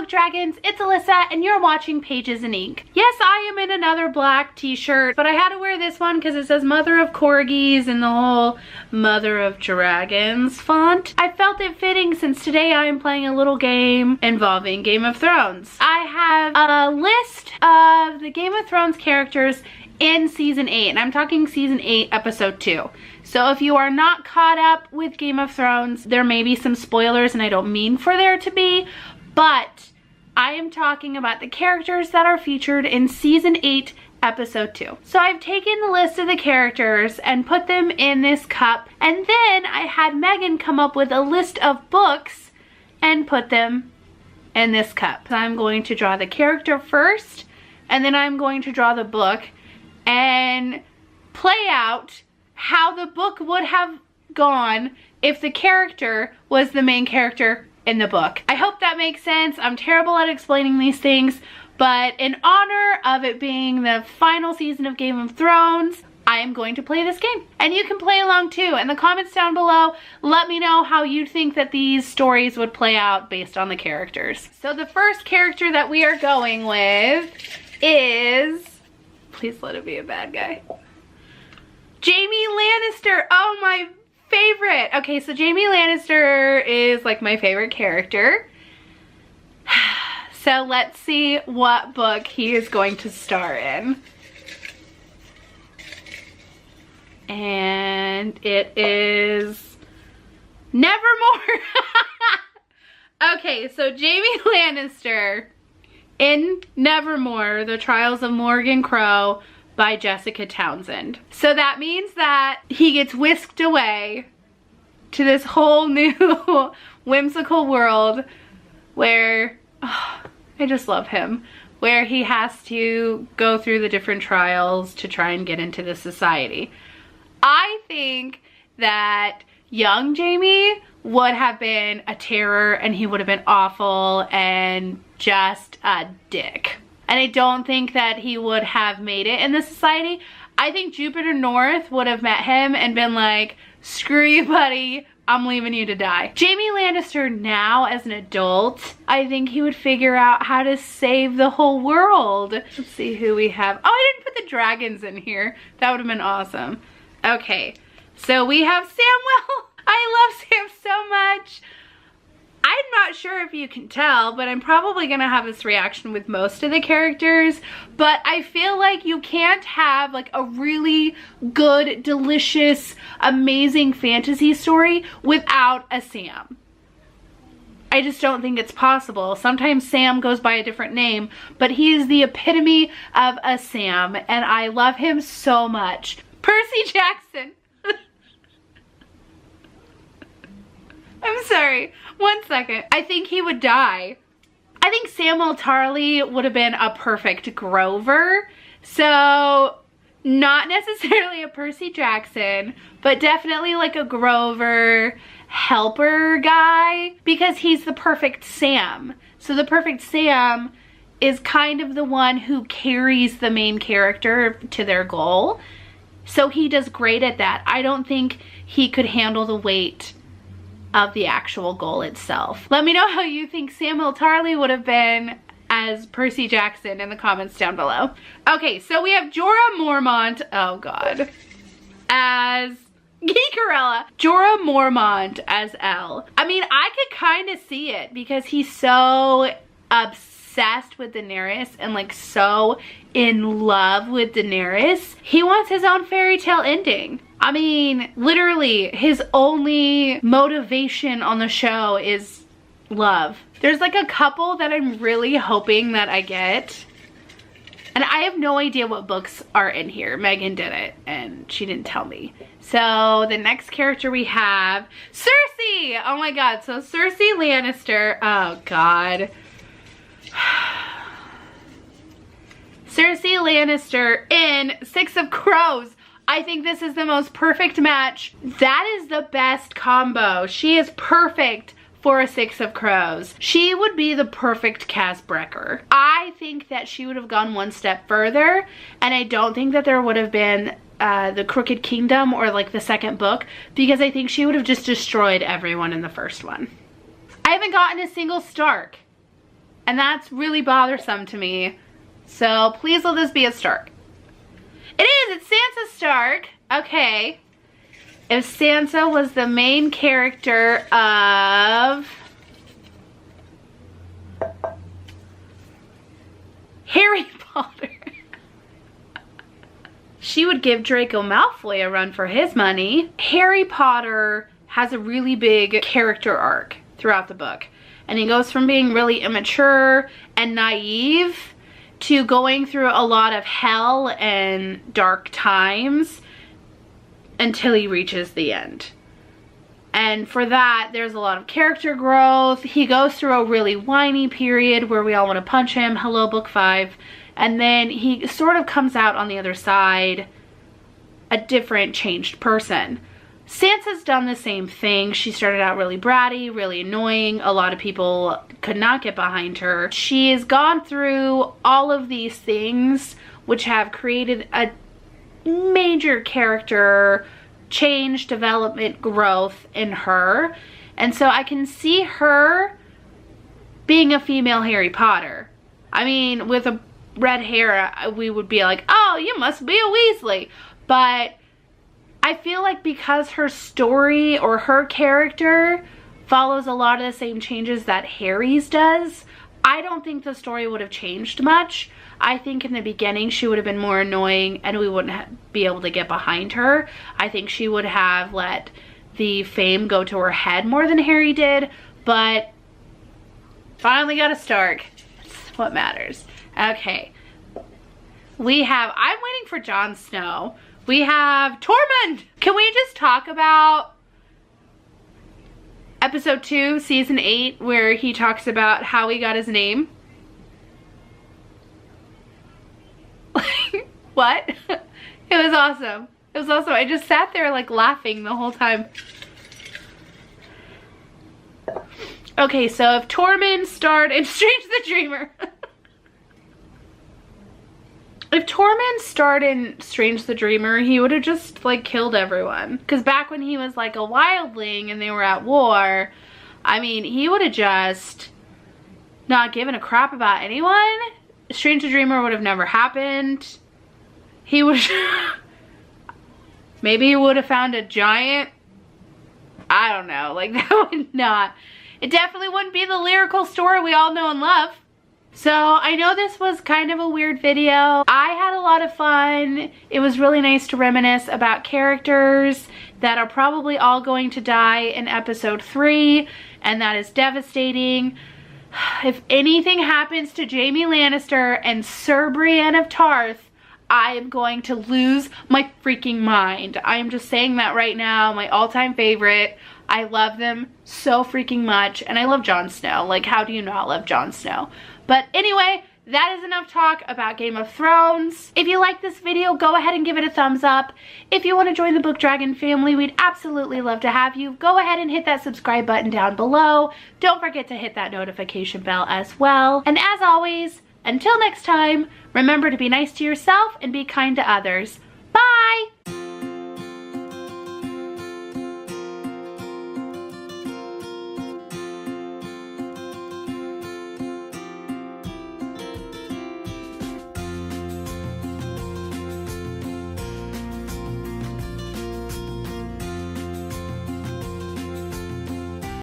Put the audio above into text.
Book Dragons, it's Alyssa and you're watching Pages in Ink. Yes, I am in another black t-shirt, but I had to wear this one because it says Mother of Corgis and the whole Mother of Dragons font. I felt it fitting since today I am playing a little game involving Game of Thrones. I have a list of the Game of Thrones characters in season 8, and I'm talking season 8 episode 2. So if you are not caught up with Game of Thrones, there may be some spoilers, and I don't mean for there to be, but I am talking about the characters that are featured in season 8 episode 2. So I've taken the list of the characters and put them in this cup, and then I had Megan come up with a list of books and put them in this cup. So I'm going to draw the character first, and then I'm going to draw the book and play out how the book would have gone if the character was the main character in the book. I hope that makes sense. I'm terrible at explaining these things, but in honor of it being the final season of Game of Thrones, I am going to play this game. And you can play along too. In the comments down below, let me know how you think that these stories would play out based on the characters. So the first character that we are going with is, please let it be a bad guy, Jaime Lannister. Oh, my favorite. Okay, so Jaime Lannister is like my favorite character. So let's see what book he is going to star in. And it is Nevermore. Okay, so Jaime Lannister in Nevermore, The Trials of Morgan Crow by Jessica Townsend. So that means that he gets whisked away to this whole new whimsical world where, oh, I just love him, where he has to go through the different trials to try and get into the society. I think that young Jaime would have been a terror, and he would have been awful and just a dick. And I don't think that he would have made it in the society. I think Jupiter North would have met him and been like, screw you, buddy, I'm leaving you to die. Jaime Lannister now as an adult, I think he would figure out how to save the whole world. Let's see who we have. Oh, I didn't put the dragons in here. That would have been awesome. Okay, so we have Samwell. I love Sam so much. I'm not sure if you can tell, but I'm probably gonna have this reaction with most of the characters, but I feel like you can't have like a really good, delicious, amazing fantasy story without a Sam. I just don't think it's possible. Sometimes Sam goes by a different name, but he is the epitome of a Sam, and I love him so much. Percy Jackson. I'm sorry, 1 second. I think he would die. I think Samwell Tarly would have been a perfect Grover. So, not necessarily a Percy Jackson, but definitely like a Grover helper guy, because he's the perfect Sam. So the perfect Sam is kind of the one who carries the main character to their goal. So he does great at that. I don't think he could handle the weight of the actual goal itself. Let me know how you think Samwell Tarly would have been as Percy Jackson in the comments down below. Okay, so we have Jorah Mormont, oh god, as Geekerella. Jorah Mormont as Elle. I mean, I could kind of see it because he's so obsessed with Daenerys and like so in love with Daenerys. He wants his own fairy tale ending. I mean, literally, his only motivation on the show is love. There's like a couple that I'm really hoping that I get. And I have no idea what books are in here. Megan did it, and she didn't tell me. So, the next character we have, Cersei! Oh my god, so Cersei Lannister, oh god. Cersei Lannister in Six of Crows. I think this is the most perfect match. That is the best combo. She is perfect for a Six of Crows. She would be the perfect Cass Brecker. I think that she would have gone one step further, and I don't think that there would have been the Crooked Kingdom or like the second book, because I think she would have just destroyed everyone in the first one. I haven't gotten a single Stark. And that's really bothersome to me. So please let this be a Stark. It is, it's Sansa Stark. Okay. If Sansa was the main character of Harry Potter, she would give Draco Malfoy a run for his money. Harry Potter has a really big character arc throughout the book. And he goes from being really immature and naive to going through a lot of hell and dark times until he reaches the end. And for that, there's a lot of character growth. He goes through a really whiny period where we all want to punch him. Hello, book 5. And then he sort of comes out on the other side a different, changed person. Sansa's done the same thing. She started out really bratty, really annoying. A lot of people could not get behind her. She has gone through all of these things which have created a major character change, development, growth in her. And so I can see her being a female Harry Potter. I mean, with a red hair, we would be like, oh, you must be a Weasley. But I feel like because her story or her character follows a lot of the same changes that Harry's does, I don't think the story would have changed much. I think in the beginning she would have been more annoying and we wouldn't be able to get behind her. I think she would have let the fame go to her head more than Harry did, but finally got a Stark. That's what matters. Okay. We have, I'm waiting for Jon Snow. We have Tormund. Can we just talk about episode 2, season 8, where he talks about how he got his name? What? It was awesome. It was awesome. I just sat there like laughing the whole time. Okay, so if Tormund starred in Strange the Dreamer. If Tormund starred in Strange the Dreamer, he would have just like killed everyone. Because back when he was like a wildling and they were at war, I mean, he would have just not given a crap about anyone. Strange the Dreamer would have never happened. He would maybe he would have found a giant. I don't know, like that would not. It definitely wouldn't be the lyrical story we all know and love. So I know this was kind of a weird video. I had a lot of fun. It was really nice to reminisce about characters that are probably all going to die in episode 3, and that is devastating. If anything happens to Jaime Lannister and Sir Brienne of Tarth, I am going to lose my freaking mind. I am just saying that right now. My all-time favorite. I love them so freaking much, and I love Jon Snow. Like, how do you not love Jon Snow? But anyway, that is enough talk about Game of Thrones. If you like this video, go ahead and give it a thumbs up. If you want to join the Book Dragon family, we'd absolutely love to have you. Go ahead and hit that subscribe button down below. Don't forget to hit that notification bell as well. And as always, until next time, remember to be nice to yourself and be kind to others.